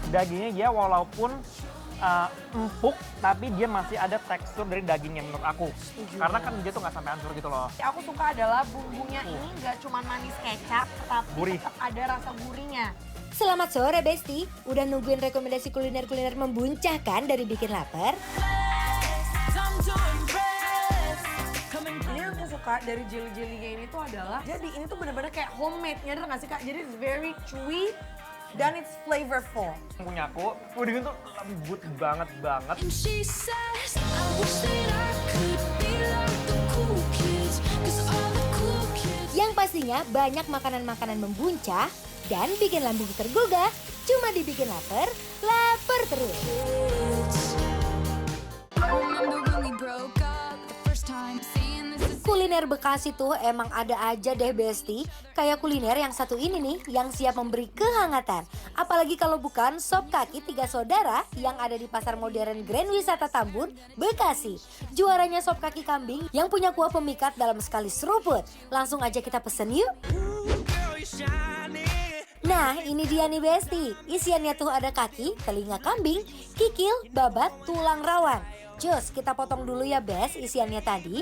dagingnya dia walaupun empuk, tapi dia masih ada tekstur dari dagingnya menurut aku. Karena kan dia tuh nggak sampai hancur gitu loh. Yang aku suka adalah bumbunya ini nggak cuma manis kecap, tapi Gurih. tetap ada rasa gurihnya. Selamat sore Besti, udah nungguin rekomendasi kuliner-kuliner membuncah kan dari bikin lapar? Ini yang aku suka dari jelly-jellynya ini tuh adalah, jadi ini tuh bener-bener kayak homemade, nyadar nggak sih Kak? Jadi it's very chewy dan it's flavorful. Yang punya aku, puding itu lembut banget. And she says, I wish that I could be like the cool kids, 'cause all the cool kids. Yang pastinya banyak makanan-makanan membuncah dan bikin lambung tergugah. Cuma dibikin lapar, lapar terus. I remember when we broke up the first time, saying this is Kuliner Bekasi tuh emang ada aja deh Besti. Kayak kuliner yang satu ini nih, yang siap memberi kehangatan. Apalagi kalau bukan sop kaki tiga saudara yang ada di Pasar Modern Grand Wisata Tambun, Bekasi. Juaranya sop kaki kambing yang punya kuah pemikat dalam sekali seruput. Langsung aja kita pesen yuk. Nah ini dia nih Besti, isiannya tuh ada kaki, telinga kambing, kikil, babat, tulang rawan. Cus, kita potong dulu ya Bes isiannya tadi.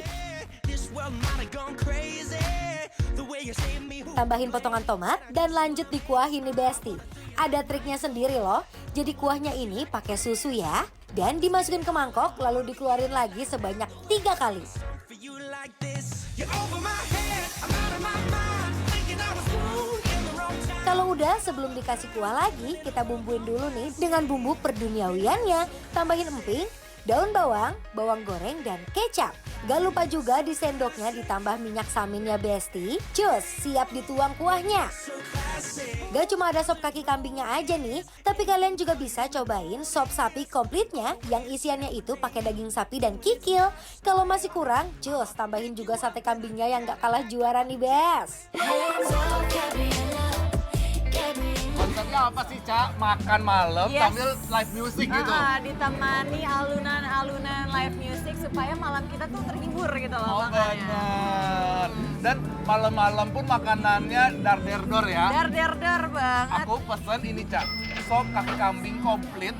Tambahin potongan tomat dan lanjut dikuahin nih Besti. Ada triknya sendiri loh, jadi kuahnya ini pakai susu ya. Dan dimasukin ke mangkok lalu dikeluarin lagi sebanyak 3 kali. Kalau udah sebelum dikasih kuah lagi, kita bumbuin dulu nih dengan bumbu perduniawiannya. Tambahin emping, daun bawang, bawang goreng, dan kecap. Gak lupa juga di sendoknya ditambah minyak saminnya Besti. Cus, siap dituang kuahnya. Gak cuma ada sop kaki kambingnya aja nih, tapi kalian juga bisa cobain sop sapi komplitnya yang isiannya itu pakai daging sapi dan kikil. Kalau masih kurang, cus tambahin juga sate kambingnya yang gak kalah juara nih Bes. Konsepnya apa sih, Cak? Makan malam Yes. sambil live music gitu. Ditemani alunan-alunan live music supaya malam kita tuh terhibur gitu Oh loh makanya. benar. Dan malam-malam pun makanannya dar-der-dor ya. Dar banget. Aku pesen ini, Cak. Sop kaki kambing komplit.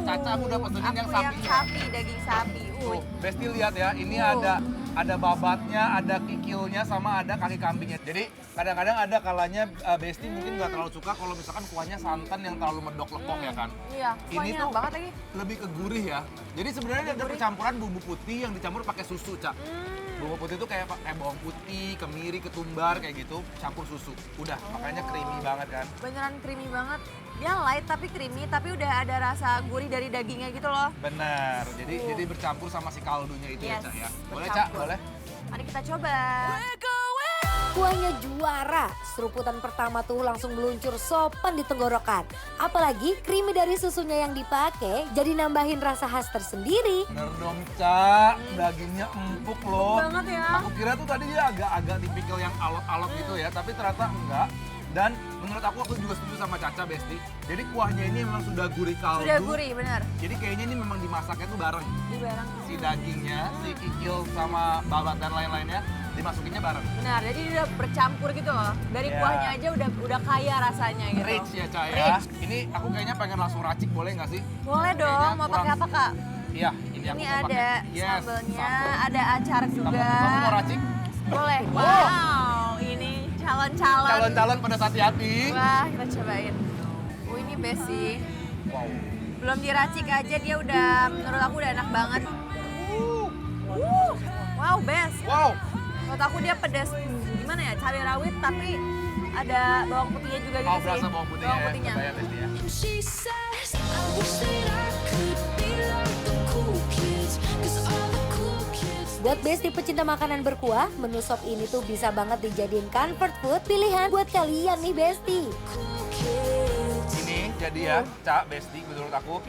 Caca aku udah pesenin yang Aku yang sapinya. sapi, daging sapi. Tuh, Besti lihat ya, ini ada babatnya, ada kikilnya, sama ada kaki kambingnya. Jadi kadang-kadang ada kalanya Besti mungkin nggak terlalu suka kalau misalkan kuahnya santan yang terlalu medok lepok ya kan. Iya, Ini kuahnya tuh enak banget lagi. lebih ke gurih ya. Jadi sebenarnya ada percampuran bumbu putih yang dicampur pakai susu, Cak. Bumbu putih itu kayak bawang putih, kemiri, ketumbar kayak gitu, campur susu. Udah, makanya creamy banget kan. Beneran creamy banget. Dia light tapi creamy, tapi udah ada rasa gurih dari dagingnya gitu loh. Benar. Jadi bercampur sama si kaldunya itu ya, Yes, Cak ya. Boleh, bercampur. Cak? Boleh? Mari kita coba. Kuahnya juara, seruputan pertama tuh langsung meluncur sopan di tenggorokan. Apalagi creamy dari susunya yang dipakai jadi nambahin rasa khas tersendiri. Bener dong, Cak. Dagingnya empuk loh. Empuk banget ya. Aku kira tuh tadi dia agak-agak tipikal yang alot-alot gitu ya, tapi ternyata enggak. Dan menurut aku juga setuju sama Caca, Besti. Jadi kuahnya ini memang sudah gurih kaldu. Sudah gurih, bener. Jadi kayaknya ini memang dimasaknya tuh bareng. Di barang. Si dagingnya, si kikil sama babat dan lain-lainnya dimasukinnya bareng. Benar, jadi dia udah bercampur gitu loh. Dari Ya. kuahnya aja udah kaya rasanya gitu. Rich ya, Cak ya. Rich. Ini aku kayaknya pengen langsung racik, boleh nggak sih? Boleh dong, Kayaknya mau pakai kurang- apa Kak? Iya, ini aku Ini mau ada pakai. Yes, sambelnya, sambel. ada acar juga. Kamu mau racik? Boleh. Oh. Wow, ini calon-calon. Calon-calon pada hati-hati. Wah, kita cobain. Ini best sih. Wow. Belum diracik aja dia udah, menurut aku udah enak banget. Wow, best. Wow. Menurut aku dia pedas, gimana ya, cabai rawit tapi ada bawang putihnya juga gitu Oh, sih. berasa bawang putihnya Bawang ya. putihnya. Coba ya, Besti ya. And she says, I wish that I could be like the cool kids, 'cause all the cool kids. Buat Besti pecinta makanan berkuah, menu sop ini tuh bisa banget dijadiin comfort food pilihan buat kalian nih Besti. Ini jadi ya, Cak, Besti menurut aku.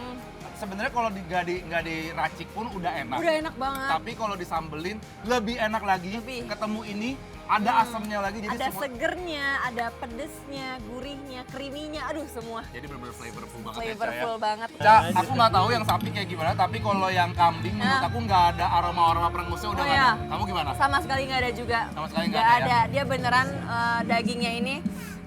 Sebenarnya kalau nggak diracik pun udah enak. Udah enak banget. Tapi kalau disambelin lebih enak lagi. Lebih. Ketemu ini ada asamnya lagi, jadi Ada semua. segernya, ada pedesnya, gurihnya, creamy-nya, aduh semua. Jadi bener-bener flavorful banget ya, Cak ya. Flavorful banget. Cak, aku nggak tahu yang sapi kayak gimana, tapi kalau yang kambing menurut Nah. aku nggak ada aroma-aroma perengusnya udah Oh, nggak iya. ada. Kamu gimana? Sama sekali nggak ada juga. Sama sekali nggak Nggak ada ya? Dia beneran dagingnya ini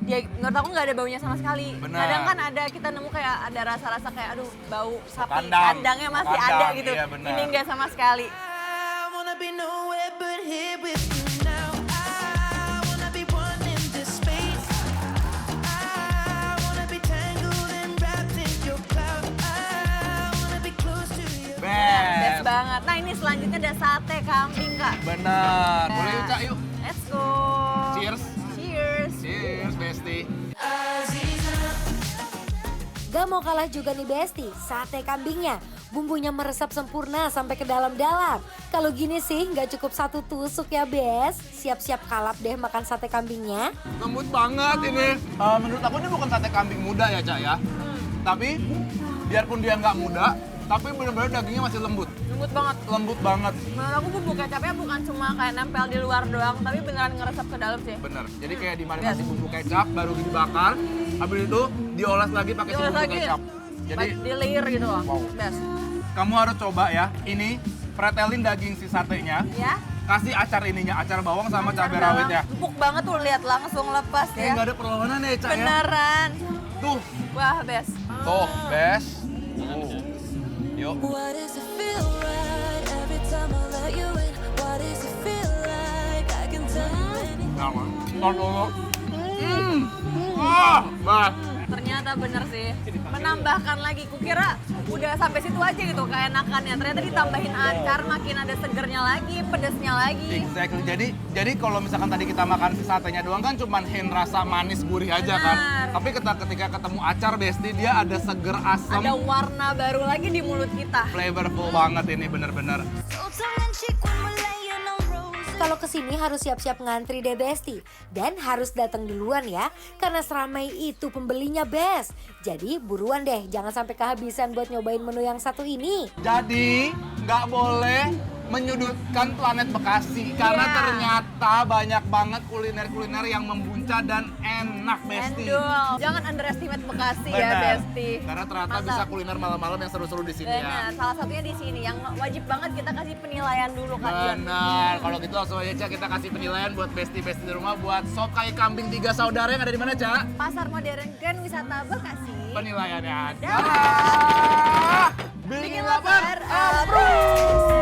ya menurut aku nggak ada baunya sama sekali. Benar. Kadang kan ada kita nemu kayak ada rasa-rasa kayak aduh bau sapi Kandang. kandangnya masih Kandang, ada gitu. iya benar. Ini nggak sama sekali. I wanna be nowhere but here with you now. I wanna be one in this space. I wanna be tangled and wrapped in your cloud. I wanna be close to you. Best Best. banget. Nah ini selanjutnya ada sate kambing kak. Benar. Boleh yuk, Cak, yuk. Let's go. Cheers. Cheers. Cheers, Besti. Gak mau kalah juga nih Besti, sate kambingnya. Bumbunya meresap sempurna sampai ke dalam-dalam. Kalau gini sih nggak cukup satu tusuk ya Bes. Siap-siap kalap deh makan sate kambingnya. Lembut banget ini. Menurut aku ini bukan sate kambing muda ya, Cak ya. Tapi biarpun dia nggak muda, tapi benar-benar dagingnya masih lembut. Lembut banget. Lembut banget. Menurut aku bumbu kecapnya bukan cuma kayak nempel di luar doang, tapi beneran ngeresap ke dalam sih. Bener. Jadi kayak dimarinasi bumbu kecap, baru dibakar. Habis itu diolah lagi pakai si Diolah bumbu lagi. kecap. Jadi Di layer gitu loh. Wow. Best. kamu harus coba ya. Ini pretelin daging si satenya. Ya. Kasih acar ininya, acar bawang sama cabai Bawang. rawit ya. Empuk banget tuh lihat langsung lepas Kayak ya. nggak ada perlawanan ya, Cak ya. Beneran. Tuh, Wah, best. tuh, best. Yuk. Why does it feel right every time I let you in? Why does it feel like I can tell you anything? Nama. Tar dulu. Wah, bah. Ternyata bener sih. Menambahkan lagi. Kukira udah sampai situ aja gitu keenakannya. Ternyata ditambahin acar, makin ada segernya lagi, pedesnya lagi. Exactly. Jadi kalau misalkan tadi kita makan si satenya doang kan cuman hint rasa manis gurih aja kan. Benar. Tapi ketika ketemu acar Besti dia ada seger asam. Ada warna baru lagi di mulut kita. Flavorful banget ini bener-bener. So tongue in cheek when we're laying on roses. Kalau kesini harus siap-siap ngantri deh Besti. Dan harus datang duluan ya. Karena seramai itu pembelinya Bes. Jadi buruan deh, jangan sampai kehabisan buat nyobain menu yang satu ini. Jadi nggak boleh menyudutkan planet Bekasi karena Iya. ternyata banyak banget kuliner-kuliner yang membuncah dan enak Besti. Endul. Jangan underestimate Bekasi ya, Benar. Besti. Karena ternyata Mantap. bisa kuliner malam-malam yang seru-seru di sini ya. Benar, salah satunya di sini yang wajib banget kita kasih penilaian dulu Kak Dion. Benar, kalau gitu langsung aja Ca, kita kasih penilaian buat Besti-Besti di rumah buat sop kai kambing 3 saudara yang ada di mana Ca? Pasar Modern Grand Wisata Bekasi. Penilaiannya. Dah. Dah. Bikin lapar, approve!